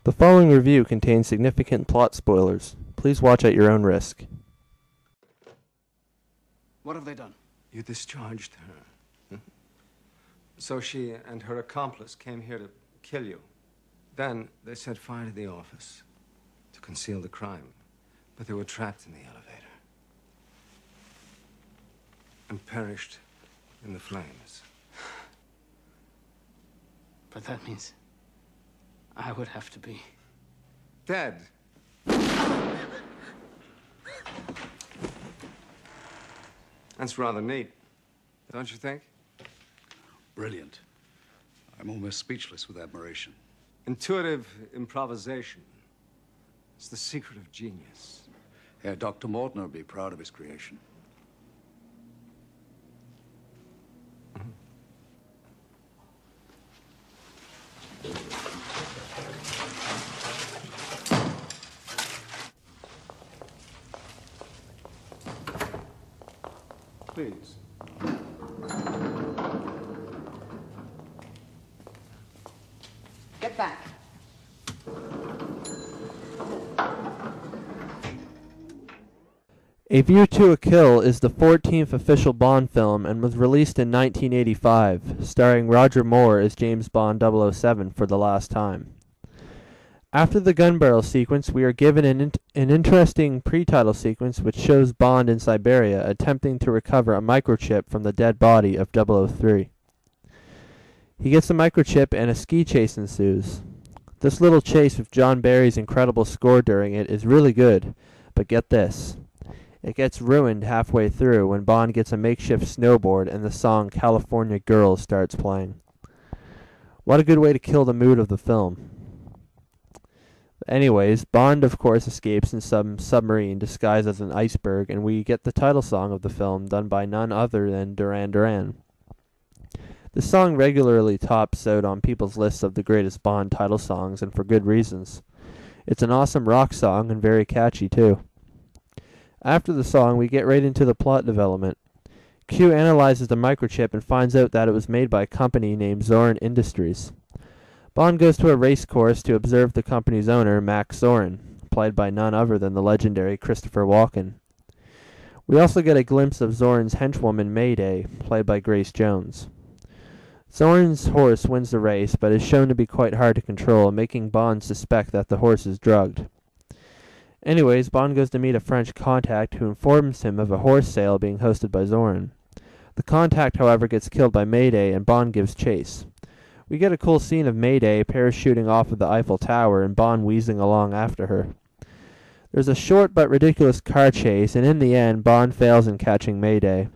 The following review contains significant plot spoilers. Please watch at your own risk. What have they done? You discharged her. So she and her accomplice came here to kill you. Then they set fire to the office to conceal the crime. But they were trapped in the elevator and perished in the flames. But that means I would have to be dead. That's rather neat, don't you think? Brilliant. I'm almost speechless with admiration. Intuitive improvisation is the secret of genius. Herr Dr. Morton will be proud of his creation. Please. Get back. A View to a Kill is the 14th official Bond film and was released in 1985, starring Roger Moore as James Bond 007 for the last time. After the gun barrel sequence, we are given an interesting pre-title sequence which shows Bond in Siberia attempting to recover a microchip from the dead body of 003. He gets the microchip and a ski chase ensues. This little chase with John Barry's incredible score during it is really good, but get this. It gets ruined halfway through when Bond gets a makeshift snowboard and the song California Girls starts playing. What a good way to kill the mood of the film. Anyways, Bond of course escapes in some submarine disguised as an iceberg, and we get the title song of the film done by none other than Duran Duran. This song regularly tops out on people's lists of the greatest Bond title songs, and for good reasons. It's an awesome rock song and very catchy too. After the song, we get right into the plot development. Q analyzes the microchip and finds out that it was made by a company named Zorin Industries. Bond goes to a race course to observe the company's owner, Max Zorin, played by none other than the legendary Christopher Walken. We also get a glimpse of Zorin's henchwoman, Mayday, played by Grace Jones. Zorin's horse wins the race, but is shown to be quite hard to control, making Bond suspect that the horse is drugged. Anyways, Bond goes to meet a French contact who informs him of a horse sale being hosted by Zorin. The contact, however, gets killed by Mayday, and Bond gives chase. We get a cool scene of Mayday parachuting off of the Eiffel Tower and Bond wheezing along after her. There's a short but ridiculous car chase, and in the end, Bond fails in catching Mayday.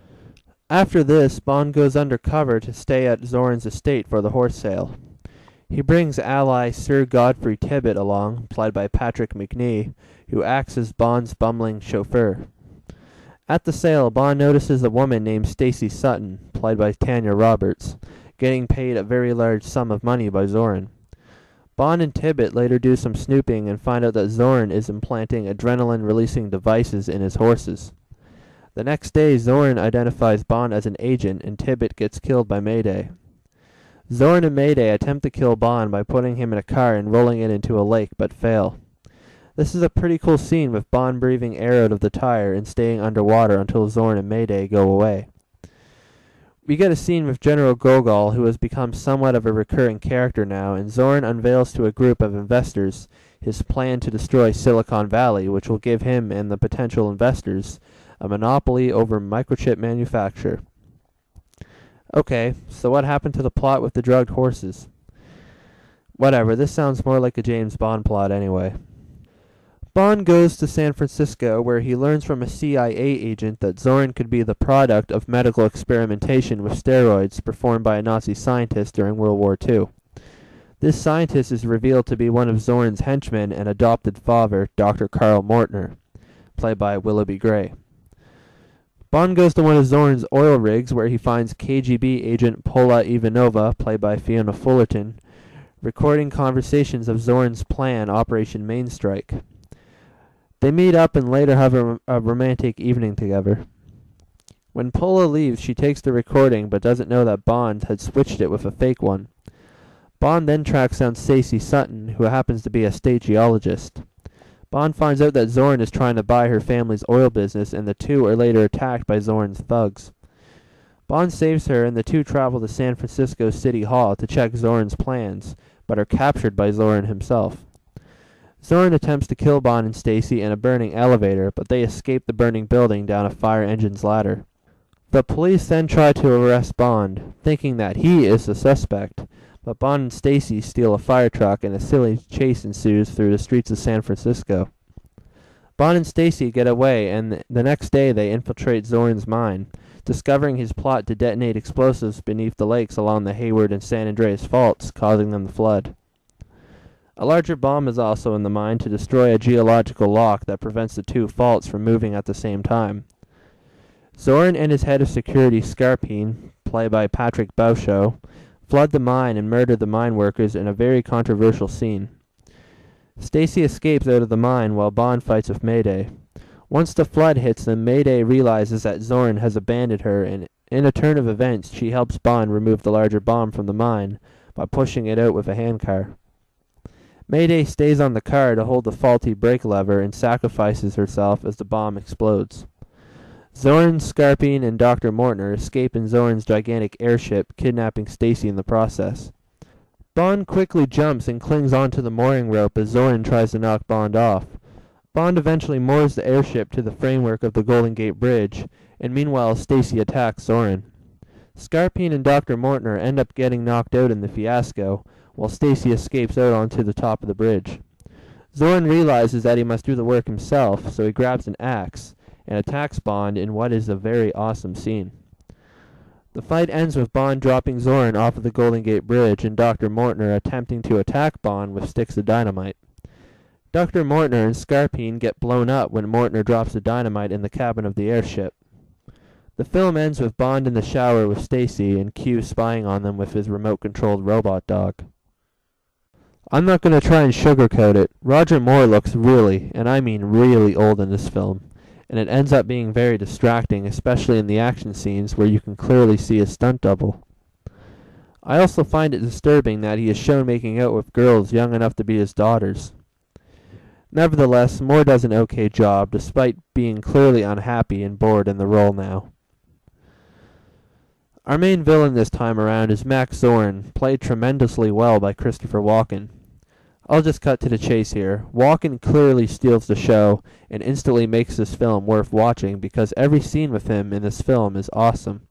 After this, Bond goes undercover to stay at Zorin's estate for the horse sale. He brings ally Sir Godfrey Tibbett along, played by Patrick Macnee, who acts as Bond's bumbling chauffeur. At the sale, Bond notices a woman named Stacy Sutton, played by Tanya Roberts, getting paid a very large sum of money by Zorin. Bond and Tibbett later do some snooping and find out that Zorin is implanting adrenaline-releasing devices in his horses. The next day, Zorin identifies Bond as an agent, and Tibbett gets killed by Mayday. Zorin and Mayday attempt to kill Bond by putting him in a car and rolling it into a lake, but fail. This is a pretty cool scene with Bond breathing air out of the tire and staying underwater until Zorin and Mayday go away. We get a scene with General Gogol, who has become somewhat of a recurring character now, and Zorin unveils to a group of investors his plan to destroy Silicon Valley, which will give him and the potential investors a monopoly over microchip manufacture. Okay, so what happened to the plot with the drugged horses? Whatever, this sounds more like a James Bond plot anyway. Bond goes to San Francisco, where he learns from a CIA agent that Zorin could be the product of medical experimentation with steroids performed by a Nazi scientist during World War II. This scientist is revealed to be one of Zorin's henchmen and adopted father, Dr. Carl Mortner, played by Willoughby Gray. Bond goes to one of Zorin's oil rigs, where he finds KGB agent Pola Ivanova, played by Fiona Fullerton, recording conversations of Zorin's plan, Operation Mainstrike. They meet up and later have a romantic evening together. When Pola leaves, she takes the recording but doesn't know that Bond had switched it with a fake one. Bond then tracks down Stacey Sutton, who happens to be a state geologist. Bond finds out that Zorn is trying to buy her family's oil business, and the two are later attacked by Zorn's thugs. Bond saves her, and the two travel to San Francisco City Hall to check Zorn's plans, but are captured by Zorn himself. Zorn attempts to kill Bond and Stacey in a burning elevator, but they escape the burning building down a fire engine's ladder. The police then try to arrest Bond, thinking that he is the suspect, but Bond and Stacey steal a fire truck and a silly chase ensues through the streets of San Francisco. Bond and Stacey get away, and the next day they infiltrate Zorn's mine, discovering his plot to detonate explosives beneath the lakes along the Hayward and San Andreas faults, causing them to flood. A larger bomb is also in the mine to destroy a geological lock that prevents the two faults from moving at the same time. Zorn and his head of security, Scarpine, played by Patrick Bauchot, flood the mine and murder the mine workers in a very controversial scene. Stacey escapes out of the mine while Bond fights with Mayday. Once the flood hits them, Mayday realizes that Zorn has abandoned her, and in a turn of events, she helps Bond remove the larger bomb from the mine by pushing it out with a handcar. Mayday stays on the car to hold the faulty brake lever and sacrifices herself as the bomb explodes. Zorn, Scarpine, and Dr. Mortner escape in Zorn's gigantic airship, kidnapping Stacey in the process. Bond quickly jumps and clings onto the mooring rope as Zorn tries to knock Bond off. Bond eventually moors the airship to the framework of the Golden Gate Bridge, and meanwhile Stacey attacks Zorn. Scarpine and Dr. Mortner end up getting knocked out in the fiasco, while Stacey escapes out onto the top of the bridge. Zorn realizes that he must do the work himself, so he grabs an axe and attacks Bond in what is a very awesome scene. The fight ends with Bond dropping Zorn off of the Golden Gate Bridge and Dr. Mortner attempting to attack Bond with sticks of dynamite. Dr. Mortner and Scarpine get blown up when Mortner drops the dynamite in the cabin of the airship. The film ends with Bond in the shower with Stacey and Q spying on them with his remote-controlled robot dog. I'm not going to try and sugarcoat it. Roger Moore looks really, and I mean really old in this film, and it ends up being very distracting, especially in the action scenes where you can clearly see a stunt double. I also find it disturbing that he is shown making out with girls young enough to be his daughters. Nevertheless, Moore does an okay job, despite being clearly unhappy and bored in the role now. Our main villain this time around is Max Zorn, played tremendously well by Christopher Walken. I'll just cut to the chase here. Walken clearly steals the show and instantly makes this film worth watching because every scene with him in this film is awesome.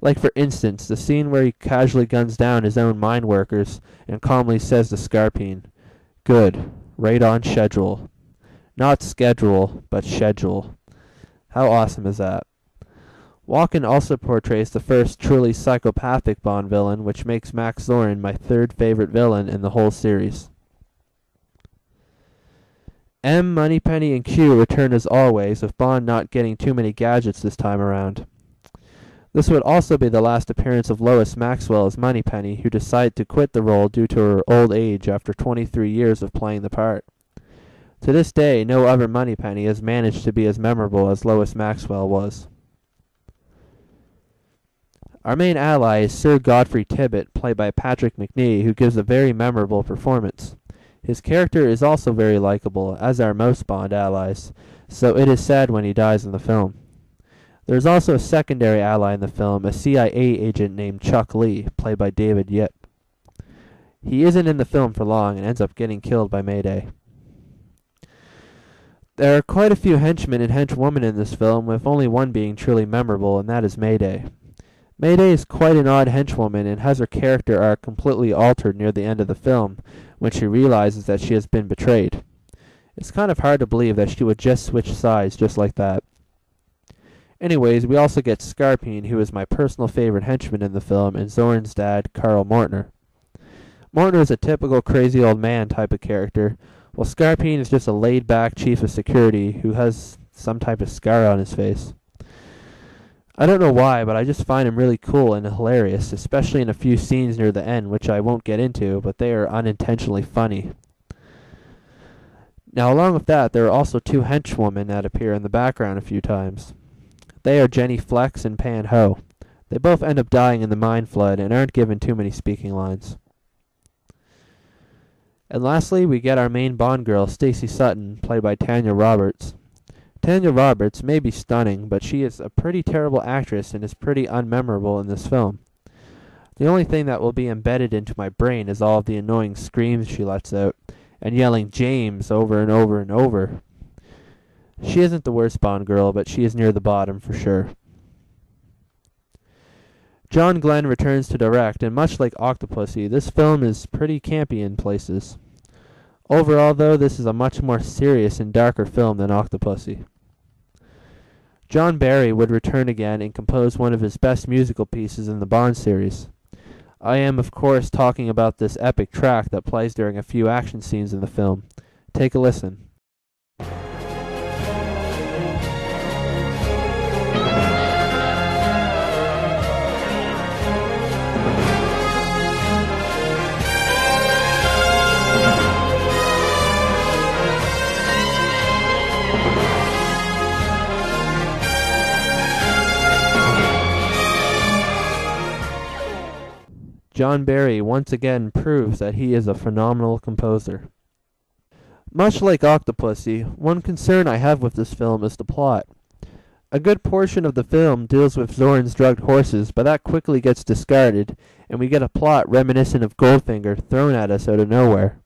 Like for instance, the scene where he casually guns down his own mine workers and calmly says to Scarpine, "Good, right on schedule." Not schedule, but schedule. How awesome is that? Walken also portrays the first truly psychopathic Bond villain, which makes Max Zorn my third favorite villain in the whole series. M, Moneypenny, and Q return as always, with Bond not getting too many gadgets this time around. This would also be the last appearance of Lois Maxwell as Moneypenny, who decided to quit the role due to her old age after 23 years of playing the part. To this day, no other Moneypenny has managed to be as memorable as Lois Maxwell was. Our main ally is Sir Godfrey Tibbett, played by Patrick Macnee, who gives a very memorable performance. His character is also very likable, as are most Bond allies, so it is sad when he dies in the film. There is also a secondary ally in the film, a CIA agent named Chuck Lee, played by David Yip. He isn't in the film for long and ends up getting killed by Mayday. There are quite a few henchmen and henchwomen in this film, with only one being truly memorable, and that is Mayday. Mayday is quite an odd henchwoman and has her character arc completely altered near the end of the film, when she realizes that she has been betrayed. It's kind of hard to believe that she would just switch sides just like that. Anyways, we also get Scarpine, who is my personal favorite henchman in the film, and Zorn's dad, Carl Mortner. Mortner is a typical crazy old man type of character, while Scarpine is just a laid-back chief of security who has some type of scar on his face. I don't know why, but I just find him really cool and hilarious, especially in a few scenes near the end, which I won't get into, but they are unintentionally funny. Now, along with that, there are also two henchwomen that appear in the background a few times. They are Jenny Flex and Pan Ho. They both end up dying in the mine flood and aren't given too many speaking lines. And lastly, we get our main Bond girl, Stacey Sutton, played by Tanya Roberts. Tanya Roberts may be stunning, but she is a pretty terrible actress and is pretty unmemorable in this film. The only thing that will be embedded into my brain is all of the annoying screams she lets out, and yelling James over and over and over. She isn't the worst Bond girl, but she is near the bottom for sure. John Glenn returns to direct, and much like Octopussy, this film is pretty campy in places. Overall, though, this is a much more serious and darker film than Octopussy. John Barry would return again and compose one of his best musical pieces in the Bond series. I am, of course, talking about this epic track that plays during a few action scenes in the film. Take a listen. John Barry once again proves that he is a phenomenal composer. Much like Octopussy, one concern I have with this film is the plot. A good portion of the film deals with Zorn's drugged horses, but that quickly gets discarded, and we get a plot reminiscent of Goldfinger thrown at us out of nowhere.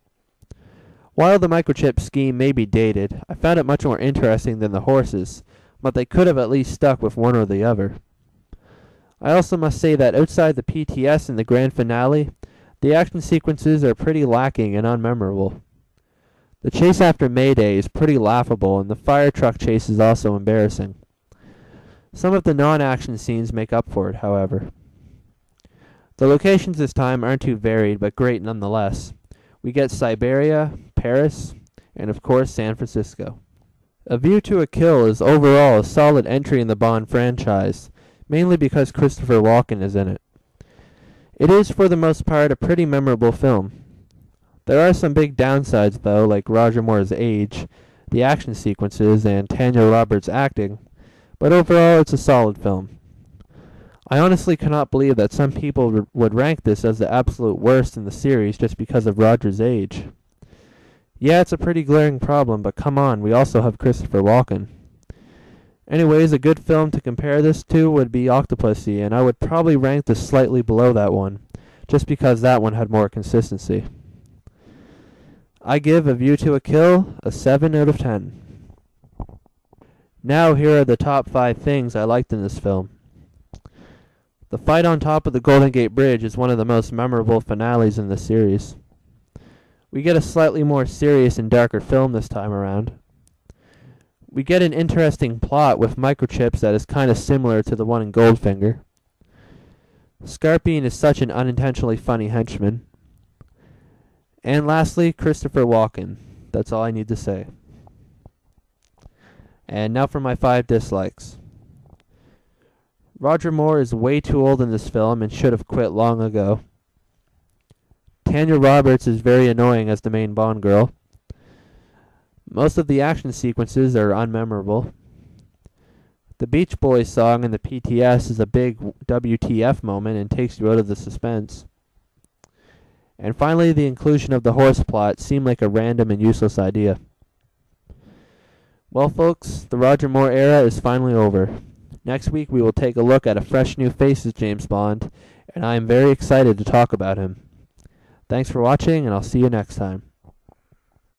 While the microchip scheme may be dated, I found it much more interesting than the horses, but they could have at least stuck with one or the other. I also must say that outside the PTS and the grand finale, the action sequences are pretty lacking and unmemorable. The chase after Mayday is pretty laughable, and the fire truck chase is also embarrassing. Some of the non-action scenes make up for it, however. The locations this time aren't too varied, but great nonetheless. We get Siberia, Paris, and of course San Francisco. A View to a Kill is overall a solid entry in the Bond franchise, mainly because Christopher Walken is in it. It is, for the most part, a pretty memorable film. There are some big downsides, though, like Roger Moore's age, the action sequences, and Tanya Roberts' acting, but overall it's a solid film. I honestly cannot believe that some people would rank this as the absolute worst in the series just because of Roger's age. Yeah, it's a pretty glaring problem, but come on, we also have Christopher Walken. Anyways, a good film to compare this to would be Octopussy, and I would probably rank this slightly below that one, just because that one had more consistency. I give A View to a Kill a 7 out of 10. Now here are the top 5 things I liked in this film. The fight on top of the Golden Gate Bridge is one of the most memorable finales in the series. We get a slightly more serious and darker film this time around. We get an interesting plot with microchips that is kind of similar to the one in Goldfinger. Scarpine is such an unintentionally funny henchman. And lastly, Christopher Walken. That's all I need to say. And now for my 5 dislikes. Roger Moore is way too old in this film and should have quit long ago. Tanya Roberts is very annoying as the main Bond girl. Most of the action sequences are unmemorable. The Beach Boys song in the PTS is a big WTF moment and takes you out of the suspense. And finally, the inclusion of the horse plot seemed like a random and useless idea. Well, folks, the Roger Moore era is finally over. Next week we will take a look at a fresh new face as James Bond, and I am very excited to talk about him. Thanks for watching, and I'll see you next time.